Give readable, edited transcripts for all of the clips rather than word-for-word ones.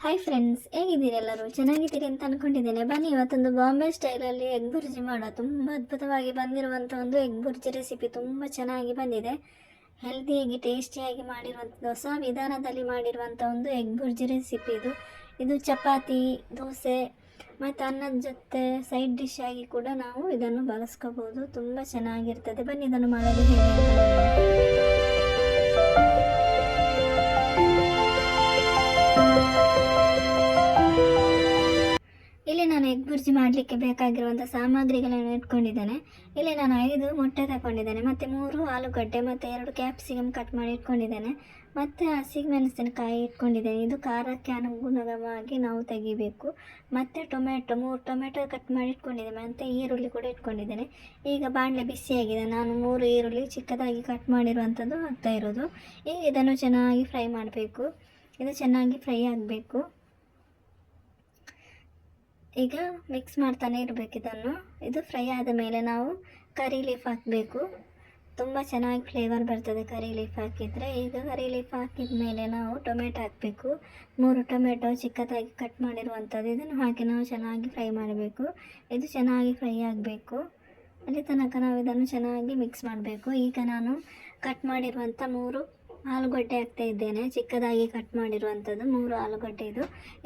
Hi friends, ಹೇಗಿದ್ದೀರಿ? ಎಲ್ಲರೂ ಚೆನ್ನಾಗಿದ್ದೀರಿ ಅಂತ ಅಂದ್ಕೊಂಡಿದ್ದೇನೆ. ಬನ್ನಿ, ಇವತ್ತೊಂದು ಬಾಂಬೆ ಸ್ಟೈಲಲ್ಲಿ ಎಗ್ ಬುರ್ಜಿ ಮಾಡೋ ತುಂಬ ಅದ್ಭುತವಾಗಿ ಬಂದಿರುವಂಥ ಒಂದು ಎಗ್ ಬುರ್ಜಿ ರೆಸಿಪಿ ತುಂಬ ಚೆನ್ನಾಗಿ ಬಂದಿದೆ. ಹೆಲ್ದಿಯಾಗಿ ಟೇಸ್ಟಿಯಾಗಿ ಮಾಡಿರುವಂಥ ಹೊಸ ವಿಧಾನದಲ್ಲಿ ಮಾಡಿರುವಂಥ ಒಂದು ಎಗ್ ಬುರ್ಜಿ ರೆಸಿಪಿ ಇದು ಚಪಾತಿ, ದೋಸೆ ಮತ್ತು ಅನ್ನದ ಜೊತೆ ಸೈಡ್ ಡಿಶ್ ಆಗಿ ಕೂಡ ನಾವು ಇದನ್ನು ಬಳಸ್ಕೋಬೋದು. ತುಂಬ ಚೆನ್ನಾಗಿರ್ತದೆ. ಬನ್ನಿ, ಇದನ್ನು ಮಾಡೋದು ಹೇಗೆ ಅಂತ ಇಲ್ಲಿ ನಾನು ಎಗ್ ಬುರ್ಜಿ ಮಾಡಲಿಕ್ಕೆ ಬೇಕಾಗಿರುವಂಥ ಸಾಮಗ್ರಿಗಳನ್ನು ಇಟ್ಕೊಂಡಿದ್ದೇನೆ. ಇಲ್ಲಿ ನಾನು 5 ಮೊಟ್ಟೆ ತಗೊಂಡಿದ್ದೇನೆ, ಮತ್ತು 3 ಆಲೂಗಡ್ಡೆ ಮತ್ತು 2 ಕ್ಯಾಪ್ಸಿಕಮ್ ಕಟ್ ಮಾಡಿ ಇಟ್ಕೊಂಡಿದ್ದೇನೆ, ಮತ್ತು ಹಸಿಮೆಣಸಿನಕಾಯಿ ಇಟ್ಕೊಂಡಿದ್ದೇನೆ. ಇದು ಖಾರಕ್ಕೆ ಅನುಗುಣವಾಗಿ ನಾವು ತೆಗಿಬೇಕು. ಮತ್ತು 3 ಟೊಮೆಟೊ ಕಟ್ ಮಾಡಿ ಇಟ್ಕೊಂಡಿದ್ದೇನೆ, ಮತ್ತು ಈರುಳ್ಳಿ ಕೂಡ ಇಟ್ಕೊಂಡಿದ್ದೇನೆ. ಈಗ ಬಾಣಲೆ ಬಿಸಿಯಾಗಿದೆ. ನಾನು 3 ಈರುಳ್ಳಿ ಚಿಕ್ಕದಾಗಿ ಕಟ್ ಮಾಡಿರುವಂಥದ್ದು ಹಾಕ್ತಾ ಇರೋದು. ಈಗ ಇದನ್ನು ಚೆನ್ನಾಗಿ ಫ್ರೈ ಮಾಡಬೇಕು. ಇದು ಚೆನ್ನಾಗಿ ಫ್ರೈ ಆಗಬೇಕು. ಈಗ ಮಿಕ್ಸ್ ಮಾಡ್ತಾನೆ ಇರಬೇಕು ಇದನ್ನು. ಇದು ಫ್ರೈ ಆದ ಮೇಲೆ ನಾವು ಕರಿ ಲೀಫ್ ಹಾಕಬೇಕು. ತುಂಬ ಚೆನ್ನಾಗಿ ಫ್ಲೇವರ್ ಬರ್ತದೆ ಕರಿ ಲೀಫ್ ಹಾಕಿದರೆ. ಈಗ ಕರಿ ಲೀಫ್ ಹಾಕಿದ ಮೇಲೆ ನಾವು ಟೊಮೆಟೊ ಹಾಕಬೇಕು. 3 ಟೊಮೆಟೊ ಚಿಕ್ಕದಾಗಿ ಕಟ್ ಮಾಡಿರುವಂಥದ್ದು ಇದನ್ನು ಹಾಕಿ ನಾವು ಚೆನ್ನಾಗಿ ಫ್ರೈ ಮಾಡಬೇಕು. ಇದು ಚೆನ್ನಾಗಿ ಫ್ರೈ ಆಗಬೇಕು. ಅಲ್ಲಿ ತನಕ ನಾವು ಇದನ್ನು ಚೆನ್ನಾಗಿ ಮಿಕ್ಸ್ ಮಾಡಬೇಕು. ಈಗ ನಾನು ಕಟ್ ಮಾಡಿರುವಂಥ 3 ಆಲೂಗಡ್ಡೆ ಹಾಕ್ತಾ ಇದ್ದೇನೆ. ಚಿಕ್ಕದಾಗಿ ಕಟ್ ಮಾಡಿರುವಂಥದ್ದು 3 ಆಲೂಗಡ್ಡೆ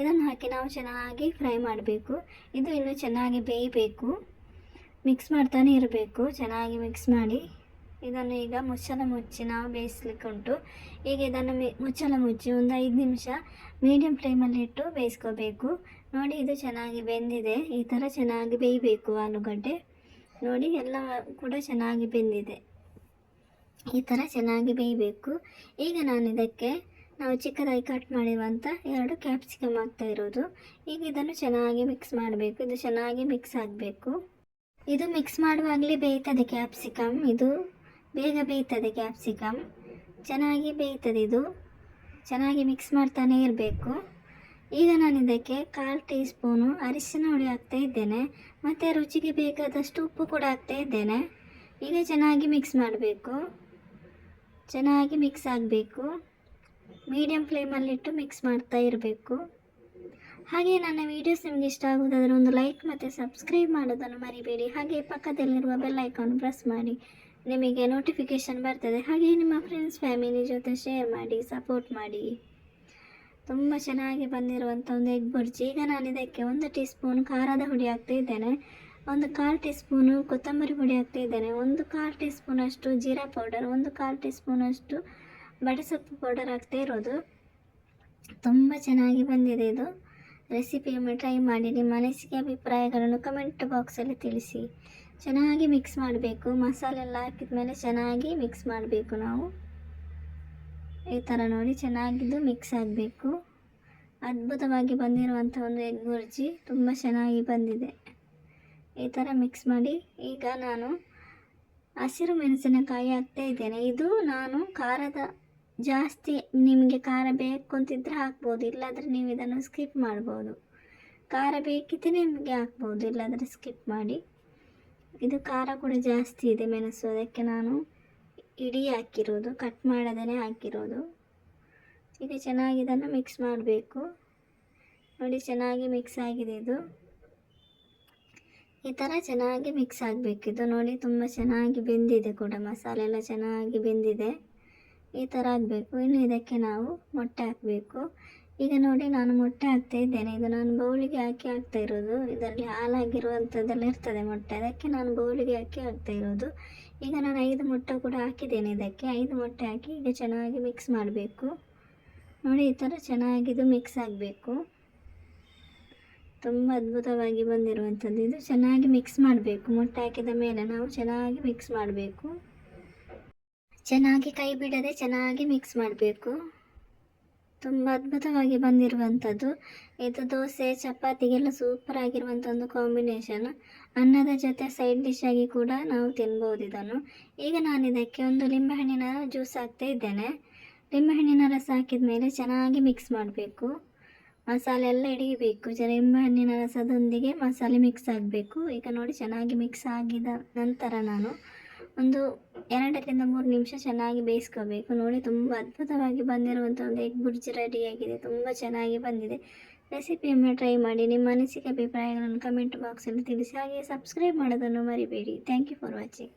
ಇದನ್ನು ಹಾಕಿ ನಾವು ಚೆನ್ನಾಗಿ ಫ್ರೈ ಮಾಡಬೇಕು. ಇದು ಇನ್ನೂ ಚೆನ್ನಾಗಿ ಬೇಯಬೇಕು. ಮಿಕ್ಸ್ ಮಾಡ್ತಾನೆ ಇರಬೇಕು. ಚೆನ್ನಾಗಿ ಮಿಕ್ಸ್ ಮಾಡಿ ಇದನ್ನು ಈಗ ಮುಚ್ಚಳ ಮುಚ್ಚಿ ನಾವು ಬೇಯಿಸ್ಲಿಕ್ಕೆ ಉಂಟು. ಈಗ ಇದನ್ನು ಮುಚ್ಚಳ ಮುಚ್ಚಿ ಒಂದು 5 ನಿಮಿಷ ಮೀಡಿಯಂ ಫ್ಲೇಮಲ್ಲಿ ಇಟ್ಟು ಬೇಯಿಸ್ಕೋಬೇಕು. ನೋಡಿ, ಇದು ಚೆನ್ನಾಗಿ ಬೆಂದಿದೆ. ಈ ಥರ ಚೆನ್ನಾಗಿ ಬೇಯಬೇಕು ಆಲೂಗಡ್ಡೆ. ನೋಡಿ, ಎಲ್ಲ ಕೂಡ ಚೆನ್ನಾಗಿ ಬೆಂದಿದೆ. ಈ ಥರ ಚೆನ್ನಾಗಿ ಬೇಯಬೇಕು. ಈಗ ನಾನು ಇದಕ್ಕೆ ನಾವು ಚಿಕ್ಕದಾಗಿ ಕಟ್ ಮಾಡಿರುವಂಥ 2 ಕ್ಯಾಪ್ಸಿಕಮ್ ಹಾಕ್ತಾ ಇರೋದು. ಈಗ ಇದನ್ನು ಚೆನ್ನಾಗಿ ಮಿಕ್ಸ್ ಮಾಡಬೇಕು. ಇದು ಚೆನ್ನಾಗಿ ಮಿಕ್ಸ್ ಆಗಬೇಕು. ಇದು ಮಿಕ್ಸ್ ಮಾಡುವಾಗಲೇ ಬೇಯ್ತದೆ ಕ್ಯಾಪ್ಸಿಕಮ್. ಇದು ಬೇಗ ಬೇಯ್ತದೆ ಕ್ಯಾಪ್ಸಿಕಮ್, ಚೆನ್ನಾಗಿ ಬೇಯ್ತದೆ. ಇದು ಚೆನ್ನಾಗಿ ಮಿಕ್ಸ್ ಮಾಡ್ತಾನೆ ಇರಬೇಕು. ಈಗ ನಾನು ಇದಕ್ಕೆ 1/4 ಟೀ ಸ್ಪೂನು ಅರಿಶಿನ ಹುಡಿ ಹಾಕ್ತಾ ಇದ್ದೇನೆ, ಮತ್ತು ರುಚಿಗೆ ಬೇಕಾದಷ್ಟು ಉಪ್ಪು ಕೂಡ ಹಾಕ್ತಾ ಇದ್ದೇನೆ. ಈಗ ಚೆನ್ನಾಗಿ ಮಿಕ್ಸ್ ಮಾಡಬೇಕು. ಚೆನ್ನಾಗಿ ಮಿಕ್ಸ್ ಆಗಬೇಕು. ಮೀಡಿಯಂ ಫ್ಲೇಮಲ್ಲಿಟ್ಟು ಮಿಕ್ಸ್ ಮಾಡ್ತಾ ಇರಬೇಕು. ಹಾಗೆ ನನ್ನ ವೀಡಿಯೋಸ್ ನಿಮಗೆ ಇಷ್ಟ ಆಗುವುದಾದರೆ ಒಂದು ಲೈಕ್ ಮತ್ತು ಸಬ್ಸ್ಕ್ರೈಬ್ ಮಾಡೋದನ್ನು ಮರಿಬೇಡಿ. ಹಾಗೆ ಪಕ್ಕದಲ್ಲಿರುವ ಬೆಲ್ ಐಕಾನ್ ಪ್ರೆಸ್ ಮಾಡಿ, ನಿಮಗೆ ನೋಟಿಫಿಕೇಷನ್ ಬರ್ತದೆ. ಹಾಗೆ ನಿಮ್ಮ ಫ್ರೆಂಡ್ಸ್ ಫ್ಯಾಮಿಲಿ ಜೊತೆ ಶೇರ್ ಮಾಡಿ, ಸಪೋರ್ಟ್ ಮಾಡಿ. ತುಂಬ ಚೆನ್ನಾಗಿ ಬಂದಿರುವಂಥ ಒಂದು ಎಗ್ ಬುರ್ಜಿ. ಈಗ ನಾನು ಇದಕ್ಕೆ 1 ಟೀ ಸ್ಪೂನ್ ಖಾರದ ಹುಡಿ ಹಾಕ್ತಾ ಇದ್ದೇನೆ, 1/4 ಟೀ ಸ್ಪೂನು ಕೊತ್ತಂಬರಿ ಪುಡಿ ಹಾಕ್ತಾ ಇದ್ದೇನೆ, 1/4 ಟೀ ಸ್ಪೂನಷ್ಟು ಜೀರಾ ಪೌಡರ್, 1/4 ಟೀ ಸ್ಪೂನಷ್ಟು ಬಡೆಸೊಪ್ಪು ಪೌಡರ್ ಹಾಕ್ತಾ ಇರೋದು. ತುಂಬ ಚೆನ್ನಾಗಿ ಬಂದಿದೆ ಇದು ರೆಸಿಪಿಯೊಮ್ಮೆ ಟ್ರೈ ಮಾಡಿ. ನಿಮ್ಮ ಅನಿಸಿಕೆ ಅಭಿಪ್ರಾಯಗಳನ್ನು ಕಮೆಂಟ್ ಬಾಕ್ಸಲ್ಲಿ ತಿಳಿಸಿ. ಚೆನ್ನಾಗಿ ಮಿಕ್ಸ್ ಮಾಡಬೇಕು. ಮಸಾಲೆ ಎಲ್ಲ ಹಾಕಿದ ಮೇಲೆ ಚೆನ್ನಾಗಿ ಮಿಕ್ಸ್ ಮಾಡಬೇಕು. ನಾವು ಈ ಥರ ನೋಡಿ ಚೆನ್ನಾಗಿದ್ದು ಮಿಕ್ಸ್ ಆಗಬೇಕು. ಅದ್ಭುತವಾಗಿ ಬಂದಿರುವಂಥ ಒಂದು ಎಗ್ ಬುರ್ಜಿ ತುಂಬ ಚೆನ್ನಾಗಿ ಬಂದಿದೆ. ಈ ಥರ ಮಿಕ್ಸ್ ಮಾಡಿ ಈಗ ನಾನು ಹಸಿರು ಮೆಣಸಿನಕಾಯಿ ಹಾಕ್ತಾ ಇದ್ದೇನೆ. ಇದು ನಾನು ಖಾರದ ಜಾಸ್ತಿ, ನಿಮಗೆ ಖಾರ ಬೇಕು ಅಂತಿದ್ರೆ ಹಾಕ್ಬೋದು, ಇಲ್ಲಾಂದರೆ ನೀವು ಇದನ್ನು ಸ್ಕಿಪ್ ಮಾಡ್ಬೋದು. ಖಾರ ಬೇಕಿದ್ದರೆ ನಿಮಗೆ ಹಾಕ್ಬೋದು, ಇಲ್ಲಾಂದರೆ ಸ್ಕಿಪ್ ಮಾಡಿ. ಇದು ಖಾರ ಕೂಡ ಜಾಸ್ತಿ ಇದೆ ಮೆಣಸು, ಅದಕ್ಕೆ ನಾನು ಇಡೀ ಹಾಕಿರೋದು, ಕಟ್ ಮಾಡದೇ ಹಾಕಿರೋದು. ಈಗ ಚೆನ್ನಾಗಿ ಇದನ್ನು ಮಿಕ್ಸ್ ಮಾಡಬೇಕು. ನೋಡಿ, ಚೆನ್ನಾಗಿ ಮಿಕ್ಸ್ ಆಗಿದೆ. ಇದು ಈ ಥರ ಚೆನ್ನಾಗಿ ಮಿಕ್ಸ್ ಆಗಬೇಕಿದು. ನೋಡಿ, ತುಂಬ ಚೆನ್ನಾಗಿ ಬೆಂದಿದೆ ಕೂಡ, ಮಸಾಲೆ ಎಲ್ಲ ಚೆನ್ನಾಗಿ ಬೆಂದಿದೆ. ಈ ಥರ ಆಗಬೇಕು. ಇನ್ನು ಇದಕ್ಕೆ ನಾವು ಮೊಟ್ಟೆ ಹಾಕಬೇಕು. ಈಗ ನೋಡಿ, ನಾನು ಮೊಟ್ಟೆ ಹಾಕ್ತಾ ಇದ್ದೇನೆ. ಇದು ನಾನು ಬೌಲಿಗೆ ಹಾಕಿ ಹಾಕ್ತಾ ಇರೋದು. ಇದರಲ್ಲಿ ಹಾಲಾಗಿರುವಂಥದ್ದೆಲ್ಲ ಇರ್ತದೆ ಮೊಟ್ಟೆ, ಅದಕ್ಕೆ ನಾನು ಬೌಲಿಗೆ ಹಾಕಿ ಹಾಕ್ತಾ ಇರೋದು. ಈಗ ನಾನು 5 ಮೊಟ್ಟೆ ಕೂಡ ಹಾಕಿದ್ದೇನೆ. ಇದಕ್ಕೆ 5 ಮೊಟ್ಟೆ ಹಾಕಿ ಈಗ ಚೆನ್ನಾಗಿ ಮಿಕ್ಸ್ ಮಾಡಬೇಕು. ನೋಡಿ, ಈ ಥರ ಚೆನ್ನಾಗಿದು ಮಿಕ್ಸ್ ಆಗಬೇಕು. ತುಂಬ ಅದ್ಭುತವಾಗಿ ಬಂದಿರುವಂಥದ್ದು. ಇದು ಚೆನ್ನಾಗಿ ಮಿಕ್ಸ್ ಮಾಡಬೇಕು. ಮೊಟ್ಟೆ ಹಾಕಿದ ಮೇಲೆ ನಾವು ಚೆನ್ನಾಗಿ ಮಿಕ್ಸ್ ಮಾಡಬೇಕು. ಚೆನ್ನಾಗಿ ಕೈ ಬಿಡದೆ ಚೆನ್ನಾಗಿ ಮಿಕ್ಸ್ ಮಾಡಬೇಕು. ತುಂಬ ಅದ್ಭುತವಾಗಿ ಬಂದಿರುವಂಥದ್ದು. ಇದು ದೋಸೆ, ಚಪಾತಿಗೆಲ್ಲ ಸೂಪರ್ ಆಗಿರುವಂಥ ಒಂದು ಕಾಂಬಿನೇಷನ್. ಅನ್ನದ ಜೊತೆ ಸೈಡ್ ಡಿಶ್ ಆಗಿ ಕೂಡ ನಾವು ತಿನ್ಬೋದು ಇದನ್ನು. ಈಗ ನಾನು ಇದಕ್ಕೆ 1 ಲಿಂಬೆಹಣ್ಣಿನ ಜ್ಯೂಸ್ ಹಾಕ್ತಾ ಇದ್ದೇನೆ. ಲಿಂಬೆಹಣ್ಣಿನ ರಸ ಹಾಕಿದ ಮೇಲೆ ಚೆನ್ನಾಗಿ ಮಿಕ್ಸ್ ಮಾಡಬೇಕು. ಮಸಾಲೆ ಎಲ್ಲ ಹಿಡಿಯಬೇಕು. ಲಿಂಬೆಹಣ್ಣಿನ ರಸದೊಂದಿಗೆ ಮಸಾಲೆ ಮಿಕ್ಸ್ ಆಗಬೇಕು. ಈಗ ನೋಡಿ, ಚೆನ್ನಾಗಿ ಮಿಕ್ಸ್ ಆಗಿದ ನಂತರ ನಾನು ಒಂದು 2-3 ನಿಮಿಷ ಚೆನ್ನಾಗಿ ಬೇಯಿಸ್ಕೋಬೇಕು. ನೋಡಿ ತುಂಬ ಅದ್ಭುತವಾಗಿ ಬಂದಿರುವಂಥ ಒಂದು ಎಗ್ ಬುರ್ಜಿ ರೆಡಿಯಾಗಿದೆ. ತುಂಬ ಚೆನ್ನಾಗಿ ಬಂದಿದೆ. ರೆಸಿಪಿಯನ್ನು ಟ್ರೈ ಮಾಡಿ. ನಿಮ್ಮ ಅನಿಸಿಕೆ ಅಭಿಪ್ರಾಯಗಳನ್ನು ಕಮೆಂಟ್ ಬಾಕ್ಸಲ್ಲಿ ತಿಳಿಸಿ. ಹಾಗೆ ಸಬ್ಸ್ಕ್ರೈಬ್ ಮಾಡೋದನ್ನು ಮರಿಬೇಡಿ. Thank you for watching.